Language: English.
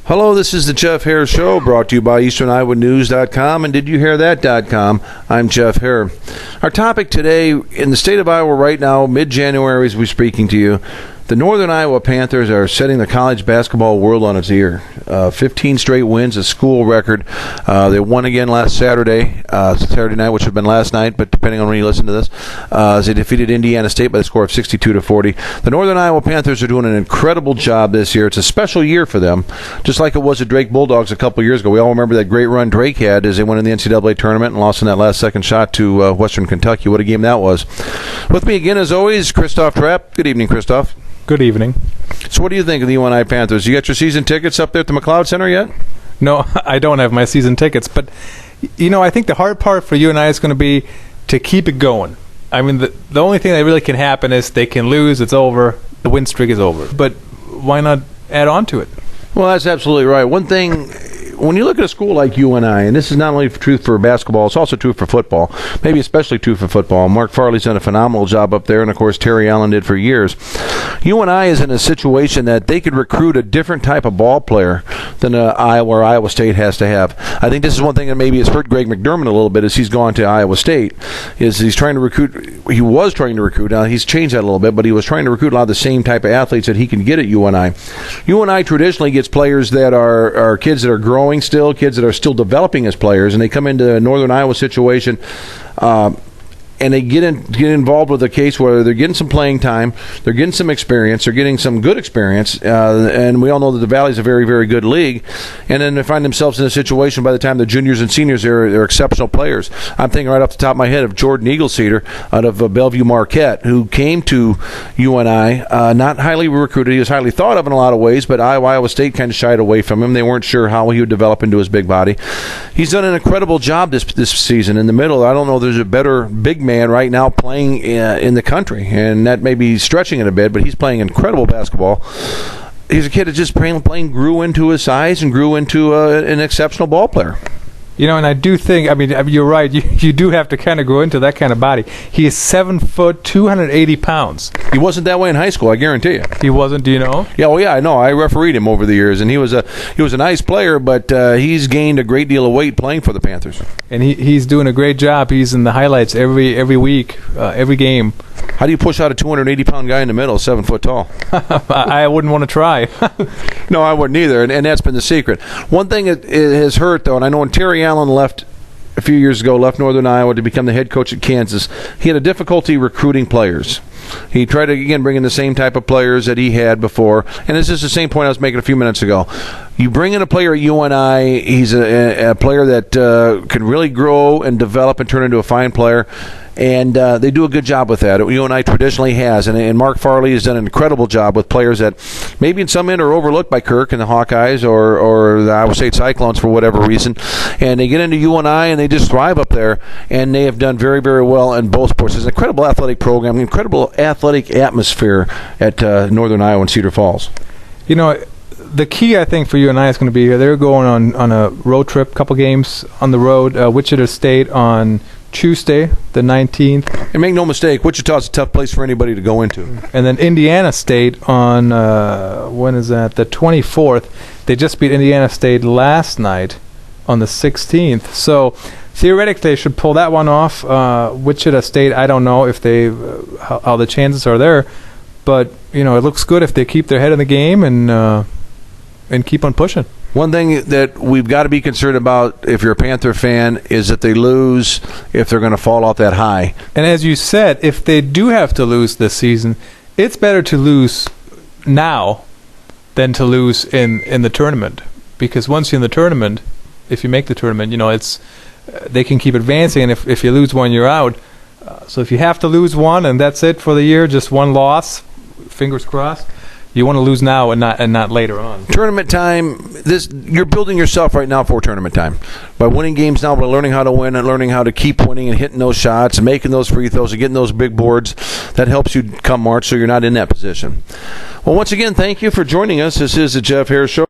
Hello, this is the Jeff Hare Show, brought to you by EasternIowaNews.com and DidYouHearThat.com. I'm Jeff Hare. Our topic today, in the state of Iowa right now, mid-January as we're speaking to you, the Northern Iowa Panthers are setting the college basketball world on its ear. 15 straight wins, a school record. They won again last Saturday night, which would have been last night, but depending on when you listen to this, as they defeated Indiana State by the score of 62-40. The Northern Iowa Panthers are doing an incredible job this year. It's a special year for them, just like it was the Drake Bulldogs a couple years ago. We all remember that great run Drake had as they went in the NCAA tournament and lost in that last second shot to Western Kentucky. What a game that was. With me again, as always, Christoph Trapp. Good evening, Christoph. Good evening. So what do you think of the UNI Panthers? You got your season tickets up there at the McLeod Center yet? No, I don't have my season tickets. But, I think the hard part for UNI is going to be to keep it going. I mean, the only thing that really can happen is they can lose, it's over, the win streak is over. But why not add on to it? Well, that's absolutely right. One thing, when you look at a school like UNI, and this is not only true for basketball, it's also true for football, maybe especially true for football. Mark Farley's done a phenomenal job up there, and of course Terry Allen did for years. UNI is in a situation that they could recruit a different type of ball player than Iowa State has to have. I think this is one thing that maybe has hurt Greg McDermott a little bit as he's gone to Iowa State, is he's trying to recruit, he was trying to recruit, now he's changed that a little bit, but he was trying to recruit a lot of the same type of athletes that he can get at UNI. UNI traditionally gets players that are kids that are growing still, kids that are still developing as players, and they come into a Northern Iowa situation and they get involved with a case where they're getting some playing time, they're getting some experience, they're getting some good experience, and we all know that the Valley's a very, very good league, and then they find themselves in a situation by the time they're juniors and seniors, they're exceptional players. I'm thinking right off the top of my head of Jordan Eagleseder out of Bellevue Marquette, who came to UNI, not highly recruited. He was highly thought of in a lot of ways, but Iowa State kind of shied away from him. They weren't sure how he would develop into his big body. He's done an incredible job this season in the middle. I don't know if there's a better big man right now playing in the country, and that may be stretching it a bit, but he's playing incredible basketball. He's a kid that just playing grew into his size and grew into an exceptional ball player. And I do think, you're right, you do have to kind of grow into that kind of body. He is 7 foot, 280 pounds. He wasn't that way in high school, I guarantee you. He wasn't, do you know? Yeah, well, yeah, I know. I refereed him over the years, and he was a nice player, but he's gained a great deal of weight playing for the Panthers. And he's doing a great job. He's in the highlights every week, every game. How do you push out a 280-pound guy in the middle, 7 foot tall? I wouldn't want to try. No, I wouldn't either, and that's been the secret. One thing it has hurt, though, and I know when Terry Allen left a few years ago, left Northern Iowa to become the head coach at Kansas, he had a difficulty recruiting players. He tried to, again, bring in the same type of players that he had before. And this is the same point I was making a few minutes ago. You bring in a player at UNI, he's a player that can really grow and develop and turn into a fine player. And they do a good job with that. UNI traditionally has. And Mark Farley has done an incredible job with players that maybe in some end are overlooked by Kirk and the Hawkeyes or the Iowa State Cyclones for whatever reason. And they get into UNI and they just thrive up there. And they have done very, very well in both sports. It's an incredible athletic program, incredible athletic atmosphere at Northern Iowa and Cedar Falls. The key, I think, for UNI is going to be they're going on a road trip, couple games on the road. Wichita State on Tuesday, the 19th. And make no mistake, Wichita's a tough place for anybody to go into. And then Indiana State on, when is that? The 24th. They just beat Indiana State last night on the 16th. So theoretically, they should pull that one off. Wichita State, I don't know if how the chances are there. But, it looks good if they keep their head in the game and keep on pushing. One thing that we've got to be concerned about if you're a Panther fan is that they lose if they're going to fall off that high. And as you said, if they do have to lose this season, it's better to lose now than to lose in the tournament. Because once you're in the tournament, if you make the tournament, they can keep advancing, and if you lose one, you're out. So if you have to lose one and that's it for the year, just one loss, fingers crossed, you want to lose now and not later on. Tournament time, you're building yourself right now for tournament time. By winning games now, by learning how to win and learning how to keep winning and hitting those shots and making those free throws and getting those big boards, that helps you come March so you're not in that position. Well, once again, thank you for joining us. This is the Jeff Hare Show.